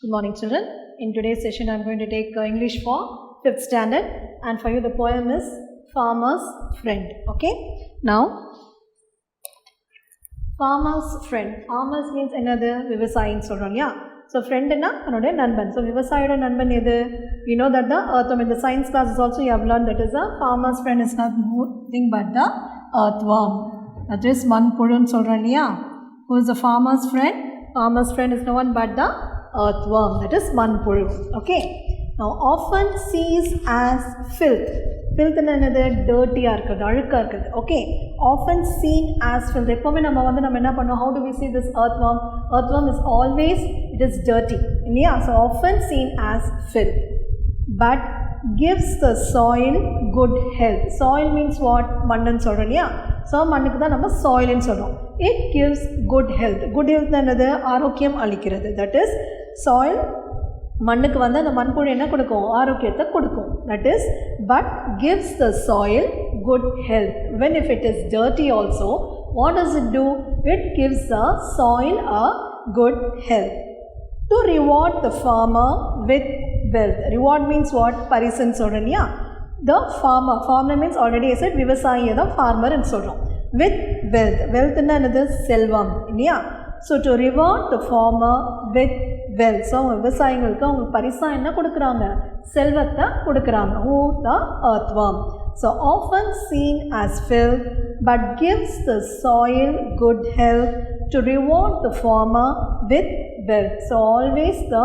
Good morning, children. In today's session, I am going to take English for 5th standard, and for you the poem is Farmer's Friend. Okay? Now, Farmer's Friend. Farmers means another விவசாயின்னு சொல்றோம் இல்லையா? So friend na another nanban. So விவசாயியோட நண்பன் எது? We know that the earthworm in the science classes also you have learned that is a farmer's friend is nothing but the earthworm. That is மண்புழுன்னு சொல்றோம் இல்லையா? Who is the farmer's friend? Farmer's friend is no one but the earthworm, that is manpulu. Okay, now often sees as filth. Filth is another dirty irukadhu. Okay, often seen as filth. Eppome nama enna pannom, how do we see this earthworm? Earthworm is always, it is dirty. Yeah, so often seen as filth, but gives the soil good health. Soil means what? Mannu solrom illaya. So மண்ணுக்கு தான் நம்ம soilன்னு சொல்றோம். It gives good health. Good health என்னது? ஆரோக்கியம் அளிக்கிறது. That is soil மண்ணுக்கு வந்து அந்த மண்புழு என்ன கொடுக்கும்? ஆரோக்கியத்தை கொடுக்கும். That is, but gives the soil good health. Even if it is dirty also, what does it do? It gives the soil a good health. To reward the farmer with wealth. Reward means what? பரிசுன்னு சொல்றோம் இல்லையா? The farmer means already I said விவசாயி தான் farmer ன்னு சொல்றோம். With wealth. Wealth ன்னா என்னது? செல்வம் இல்லையா? So to reward the farmer with wealth. So விவசாயிகளுக்கு அவங்க பரிசா என்ன கொடுக்குறாங்க? செல்வத்தை கொடுக்குறாங்க. Who? The earthworm. So often seen as filth, but gives the soil good health to reward the farmer with wealth. So always the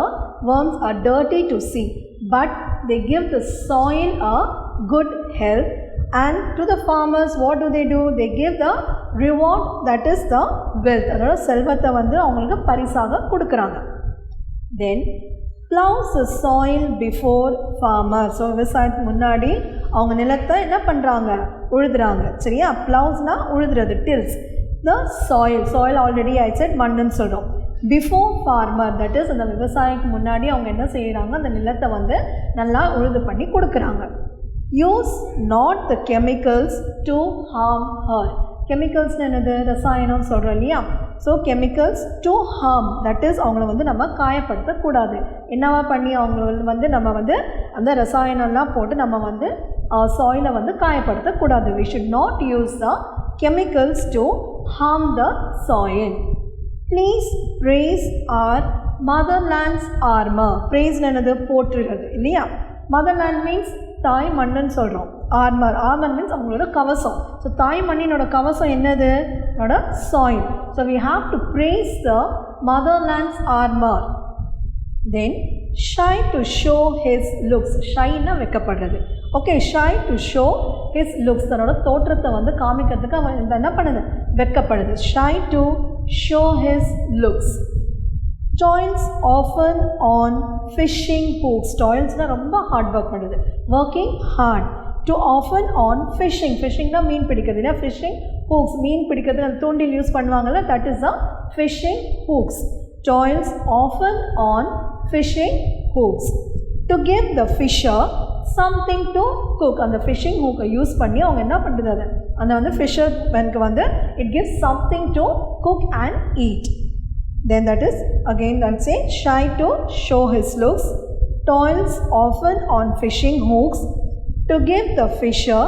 worms are dirty to see, but they give the soil a good health, and to the farmers what do? They give the reward, that is the wealth. அதோட செல்வத்தை வந்து அவங்களுக்கு பரிசாக கொடுக்குறாங்க. Then plows the soil before farmer. So விவசாயத்துக்கு முன்னாடி அவங்க நிலத்தை என்ன பண்ணுறாங்க? உழுதுறாங்க. சரியா? ploughsனா உழுதுறது, tills the soil already I said மண்ணுன்னு சொல்கிறோம். Before farmer, that is அந்த விவசாயிக்கு முன்னாடி அவங்க என்ன செய்கிறாங்க? அந்த நிலத்தை வந்து நல்லா உழுது பண்ணி கொடுக்குறாங்க. Use not the chemicals to harm her. Chemicals என்னது? ரசாயனம் சொல்கிறோம் இல்லையா? So chemicals to harm, that is அவங்கள வந்து நம்ம காயப்படுத்தக்கூடாது. என்னவா பண்ணி அவங்கள வந்து நம்ம வந்து அந்த ரசாயனம்லாம் போட்டு நம்ம வந்து சாயிலை வந்து காயப்படுத்தக்கூடாது. We should not use the chemicals to harm the soil. Please praise our motherland's armor. Praise என்னது? போற்றுகிறது இல்லையா? Motherland means தாய் மண்ணுன்னு சொல்கிறோம். ஆர்மர் மீன்ஸ் அவங்களோட கவசம். ஸோ தாய் மண்ணினோட கவசம் என்னது? Soil. So we have to brace the motherland's armour. Then shy to show his looks. ஷைன்னா வைக்கப்படுறது. Okay, shy to show his looks, தன்னோட தோற்றத்தை வந்து காமிக்கிறதுக்கு அவன் என்ன பண்ணுது? வைக்கப்படுது. Shy to show his looks. Toils often on fishing hooks. Toilsனா ரொம்ப ஹார்ட் ஒர்க் பண்ணுது. Working hard. To often on fishing. Fishingனா மீன் பிடிக்கிறது இல்லையா? Fishing hooks. மீன் பிடிக்கிறது அந்த தூண்டில் யூஸ் பண்ணுவாங்கல்ல, that is the fishing hooks. Toils often on fishing hooks. To give the fisher something to cook. அந்த fishing hook யூஸ் பண்ணி அவங்க என்ன பண்ணுறது? அதை அந்த வந்து fishermanக்கு வந்து it gives something to cook and eat. Then that is again let's say shy to show his looks. Toils often on fishing hooks to give the fisher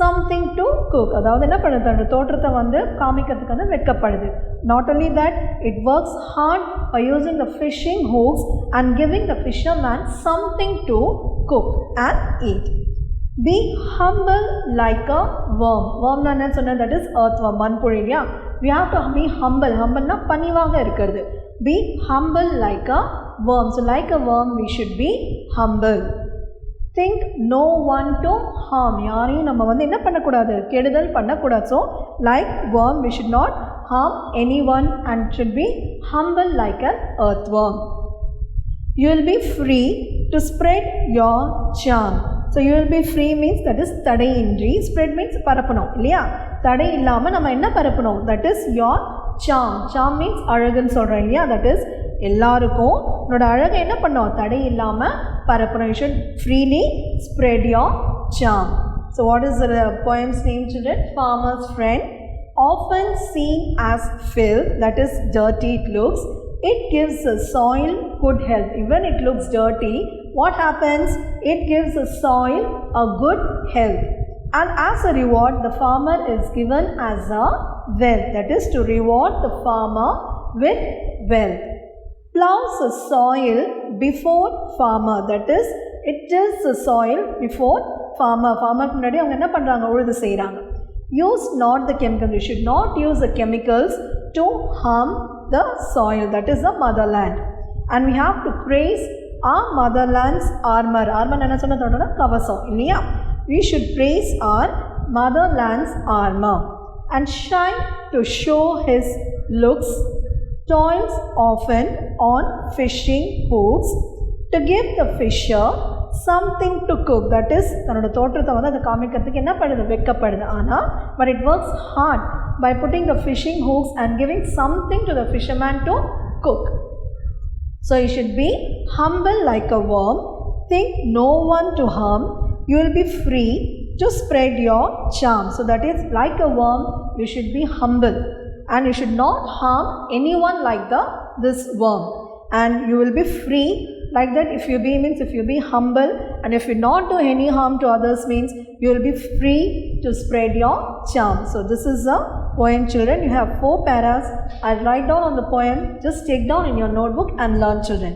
something to cook. அதாவது என்ன பண்ணுது? அந்த தோற்றத்தை வந்து காமிக்கிறதுக்கு வந்து வைக்கப்படுது. Not only that, it works hard by using the fishing hooks and giving the fisherman something to cook and eat. Be humble like a worm. Worm na enna sonna? That is earthworm, மண்புழு இல்லையா? We have to be humble. Humbleனா பணிவாக இருக்கிறது. Be humble like a worm. So like a worm we should be humble. Think no one to harm. யாரையும் நம்ம வந்து என்ன பண்ணக்கூடாது? கெடுதல் பண்ணக்கூடாது. So like worm we should not harm anyone and should be humble like an earthworm. You will be free to spread your charm. So you will be free means that is தடையின்றி. Spread means பரப்பணும் இல்லையா? தடை இல்லாமல் நம்ம என்ன பரப்பணும்? That is your charm. Charm means அழகுன்னு சொல்கிறோம் இல்லையா? That is எல்லாருக்கும் உன்னோட அழகை என்ன பண்ணோம்? தடை இல்லாமல் பரப்பணும். You should freely spread your charm. So what is the poem's name, children? Farmer's Friend. Often seen as filth, that is dirty it looks. It gives the soil good health. Even it looks dirty, what happens? It gives the soil a good health. And as a reward, the farmer is given as a wealth. That is to reward the farmer with wealth. Plows the soil before farmer. That is, it tills the soil before farmer. Farmer முன்னாடி அவங்க என்ன பண்றாங்க? உழுது செய்றாங்க. Use not the chemicals. You should not use the chemicals to harm the soil. That is the motherland. And we have to praise our motherland's armor. Armor என்ன சொன்னதோட கவசம் இல்லையா? We should praise our motherland's armor and shine to show his looks, toils often on fishing hooks, to give the fisher something to cook. That is, தன்னோட தோற்றத்தை வந்து அதை காமிக்கிறதுக்கு என்ன பண்ணுது? வெக்கப்படுது. ஆனால் but it works hard by putting the fishing hooks and giving something to the fisherman to cook. So you should be humble like a worm, think no one to harm, you will be free to spread your charm. So that is, like a worm, you should be humble and you should not harm anyone like this worm, and you will be free like that. If you be means if you be humble and if you not do any harm to others means you will be free to spread your charm. So this is a poem, children. You have 4 paras. I'll write down on the poem. Just take down in your notebook and learn, children.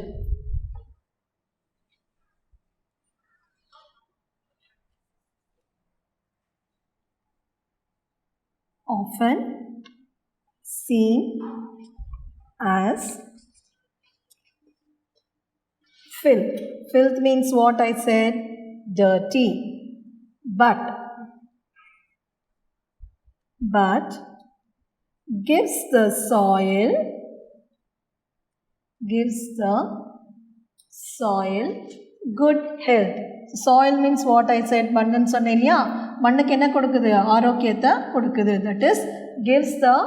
Often seen as filth. Filth means what I said? Dirty. But gives the soil good health. Soil means what I said? மண்ணுன்னு சொன்னேன் இல்லையா? மண்ணுக்கு என்ன கொடுக்குது? ஆரோக்கியத்தை கொடுக்குது. That is, gives the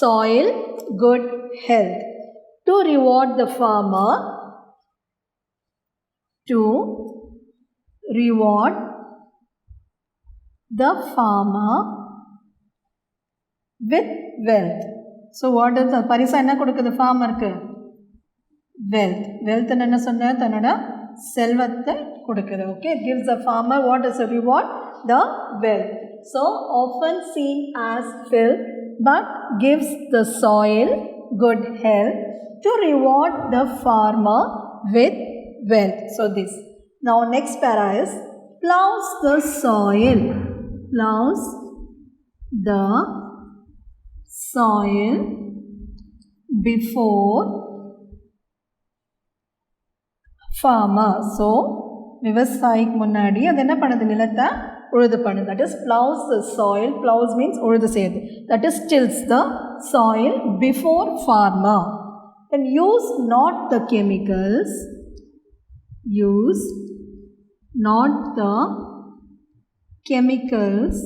soil good health. To reward the farmer, with wealth. So what is the பரிசா என்ன கொடுக்குது farmerக்கு? Wealth. Wealth என்ன சொன்ன? தன்னோட செல்வத்தை கொடுக்குது. Okay, it gives the farmer what is the reward? The wealth. So often seen as filth, but gives the soil good health, to reward the farmer with wealth. So this. Now next para is plows the soil. Plows the soil before farmer. So விவசாயிக்கு முன்னாடி அது என்ன பண்ணுது? நிலத்தை உழுது பண்ணுது. That is, plows the soil. Plows means உழுது செய்யுது. That is, tills the soil before farmer. And use not the chemicals. Use not the chemicals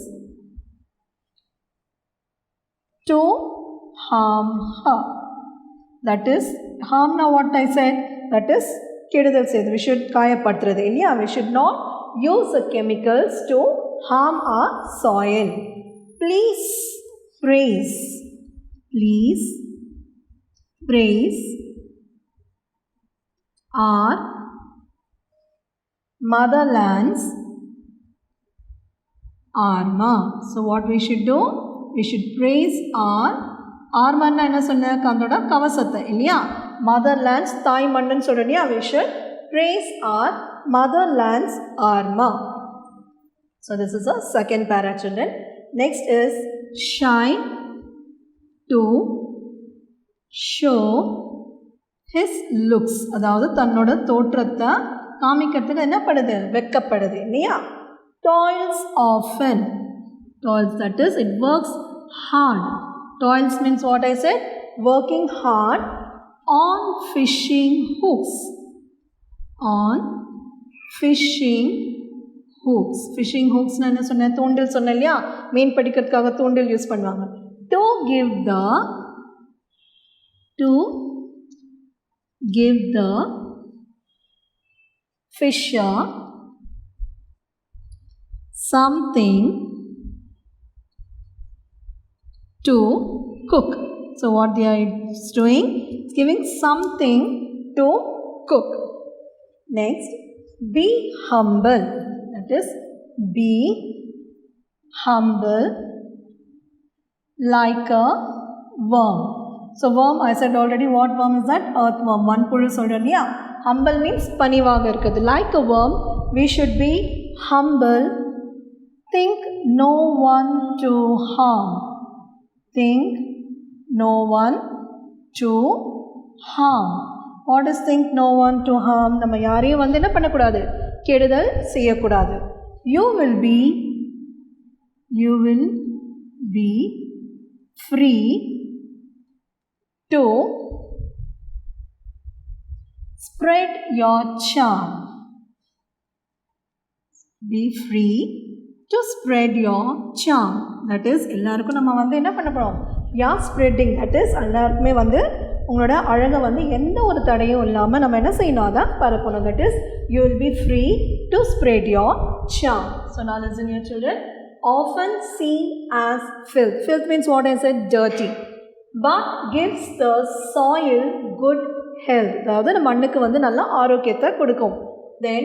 to harm her. That is, harm now what I said? That is, கெடுதல் செய்து. We should காயப்படுத்துறது இல்லையா? We should not use the chemicals to harm our soil. Please praise our motherland's armor. So what we should do? We should praise our armor. என்ன சொன்ன? கந்தோட கவசத்தை இல்லையா? Motherland's தாய் மண்ணுன்னு சொல்றீங்க. We should praise our motherland's armor. So this is a second para, children. Next is shine to show his looks. அதாவது தன்னோட தோற்றத்தை காமிக்கிறதுக்கு என்ன படுது? வெக்கப்படுது இல்லையா? Toils often. Toils, that is, it works hard. Toils means what I said? Working hard on fishing hooks. On fishing hooks. Fishing hooks na enna sonna? Thoondil sonna illaya? Meen padikkaradhukaga thoondil use பண்ணுவாங்க. To give the fisher something to cook. So what they are doing? It's giving something to cook. Next, be humble. That is, be humble like a worm. So worm, I said already, what worm is that? Earthworm. One puru solran, yeah. Humble means panivaga irukadhu. Like a worm, we should be humble. Think no one to harm. Think no one to harm. What is think no one to harm? நம்ம யாரையும் வந்து என்ன பண்ணக்கூடாது, கெடுதல் செய்யக்கூடாது. You will be free to spread your charm. Be free to spread your charm. That is, எல்லாருக்கும் நம்ம வந்து என்ன பண்ண போறோம், யா ஸ்ப்ரெட்டிங். தட் இஸ், எல்லாருக்குமே வந்து உங்களோட அழகை வந்து எந்த ஒரு தடையும் இல்லாமல் நம்ம என்ன செய்யணும், அதை பரப்பணும். That is, you will be free to spread your charm. So now listen, your children. Often seen as filth. Filth means what I said, dirty. But gives the soil good health. அதாவது நம்ம மண்ணுக்கு வந்து நல்ல ஆரோக்கியத்தை கொடுக்கும். Then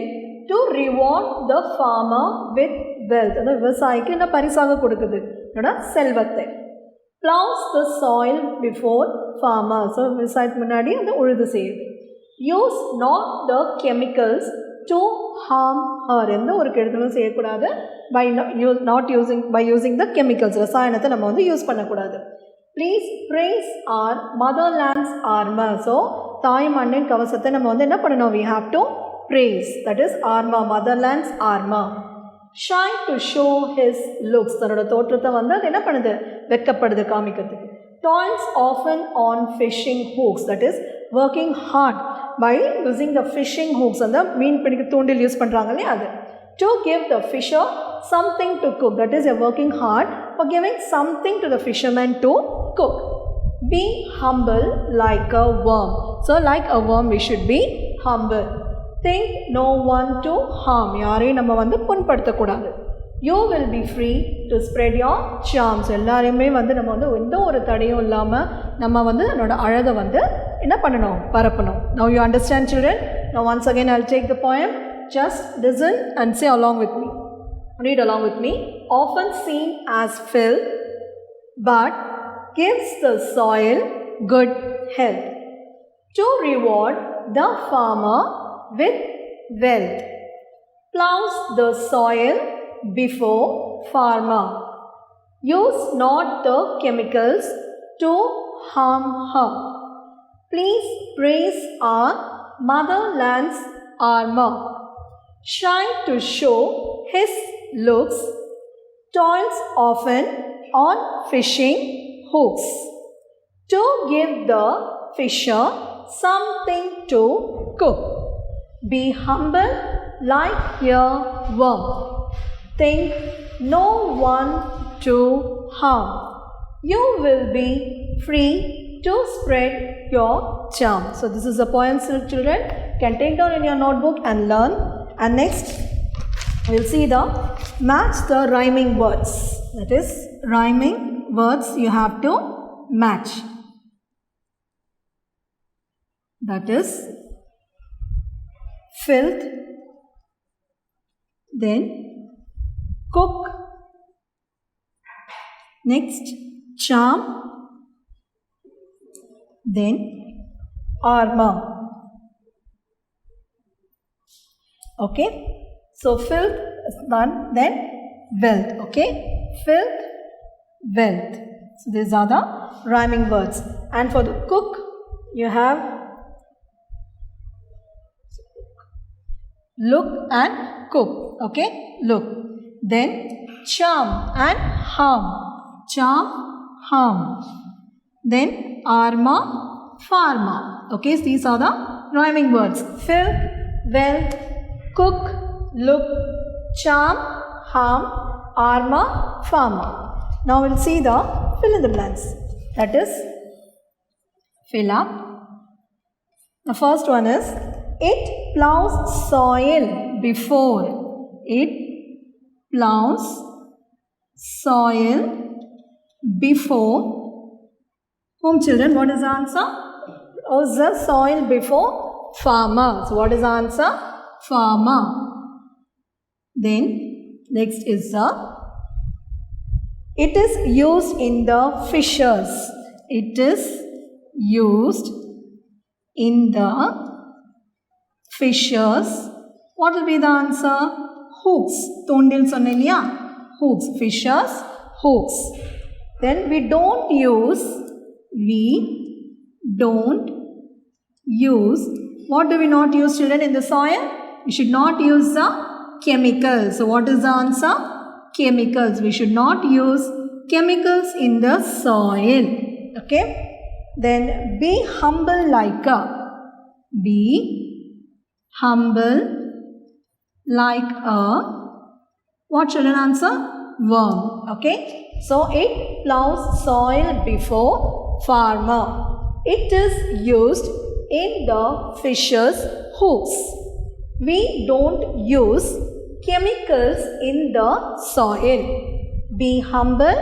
to reward the farmer with wealth. அதாவது விவசாயிக்கு என்ன பரிசாக கொடுக்குது, என்னோட செல்வத்தை. Plows the soil before farmer. So விவசாயத்துக்கு முன்னாடி அந்த உழுது செய்யுது. Use not the chemicals to harm her. எந்த ஒரு கெடுதலும் செய்யக்கூடாது. by using the chemicals. ரசாயனத்தை நம்ம வந்து யூஸ் பண்ணக்கூடாது. Please praise our motherland's armor. So தாய் மண்ணின் கவசத்தை நம்ம வந்து என்ன பண்ணணும், we have to praise. That is armor, motherland's armor. Shy to show his looks. தன்னோட தோற்றத்தை வந்து அது என்ன பண்ணுது, வெக்கப்படுது, காமிக்கிறதுக்கு. Toils often on fishing hooks. That is working hard by using the fishing hooks. அந்த மீன் பிடிக்க தூண்டில் யூஸ் பண்ணுறாங்க இல்லையா, அது. To give the fisher something to cook. That is, you're working hard for giving something to the fisherman to cook. Be humble like a worm. So like a worm, we should be humble. Think no one to harm. யாரையும் நம்ம வந்து புண்படுத்தக்கூடாது. You will be free to spread your charms. எல்லாரையுமே வந்து நம்ம வந்து எந்த ஒரு தடையும் இல்லாமல் நம்ம வந்து என்னோட அழகை வந்து என்ன பண்ணணும், பரப்பணும். Now you understand, children? Now once again I'll take the poem. Just listen and say along with me. Read along with me. Often seen as filth, but gives the soil good health. To reward the farmer with wealth. Plows the soil before farmer. Use not the chemicals to harm her. Please praise our motherland's armor. Shy to show his looks. Toils often on fishing hooks. To give the fisher something to cook. Be humble like a worm. Think no one to harm. You will be free to spread your charm. So this is a poem, children. You can take down in your notebook and learn. And next, we'll see the match the rhyming words. That is, rhyming words you have to match. That is filth, then cook, next charm, then armor. Okay, so filth is done, then wealth. Okay, filth, wealth. So these are the rhyming words. And for the cook, you have look and cook. Okay, look. Then charm and harm. Charm, harm. Then armor, farmer. Okay, so these are the rhyming words. Filth, wealth, cook, look, charm, harm, armor, farmer. Now we'll see the fill in the blanks. That is, fill up. The first one is, it plows soil before. It plows soil before. Whom, children? What is the answer? Plows the soil before farmer. So what is the answer? Farmer. Then next is it is used in the fishers. It is used in the fishers. What will be the answer? Hooks. Thondil sonneniya? Hooks. Fishers, hooks. Then we don't use, what do we not use, children, in the soil? We should not use the chemicals. So what is the answer? Chemicals. We should not use chemicals in the soil. Okay. Then be humble like a. Be humble like a, what children answer? Worm. Okay. So it plows soil before farmer. It is used in the fisher's hooks. We don't use chemicals in the soil. Be humble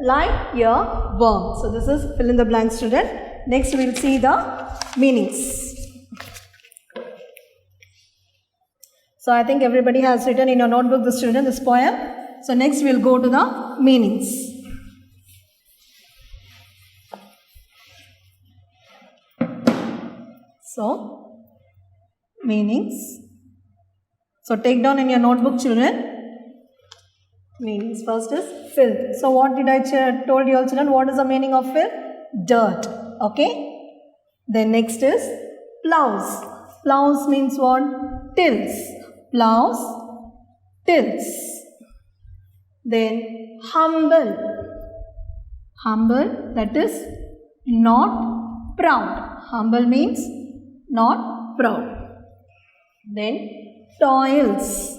like a worm. So this is fill in the blank, student. Next we will see the meanings. So I think everybody has written in your notebook this poem. So next we will go to the meanings. So meanings. So take down in your notebook, children. Meanings. First is filth. So what did I told you all, children? What is the meaning of filth? Dirt. Okay. Then next is plows. Plows means what? Tills. Plows, tills. Then humble. Humble, that is not proud. Humble means not proud. Then toils.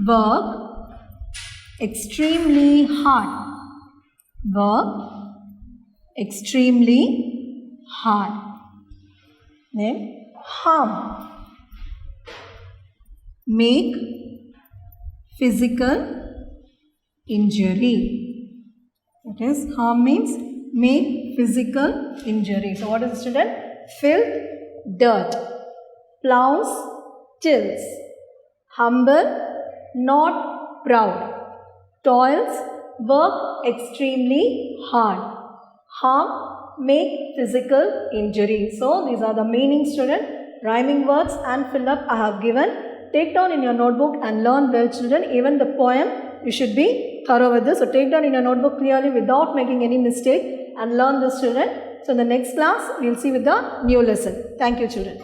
Work extremely hard. Work extremely hard. Then harm. Make physical injury. That is, harm means make physical injury. So what is it, student? Filth, dirt. Plows, tills. Humble, not proud. Toils, work extremely hard. Harm, make physical injury. So these are the meanings, student. Rhyming words and fill up I have given. Take down in your notebook and learn well, children. Even the poem, you should be thorough with this. So take down in your notebook clearly without making any mistake and learn this, children. So in the next class, we will see with the new lesson. Thank you, children.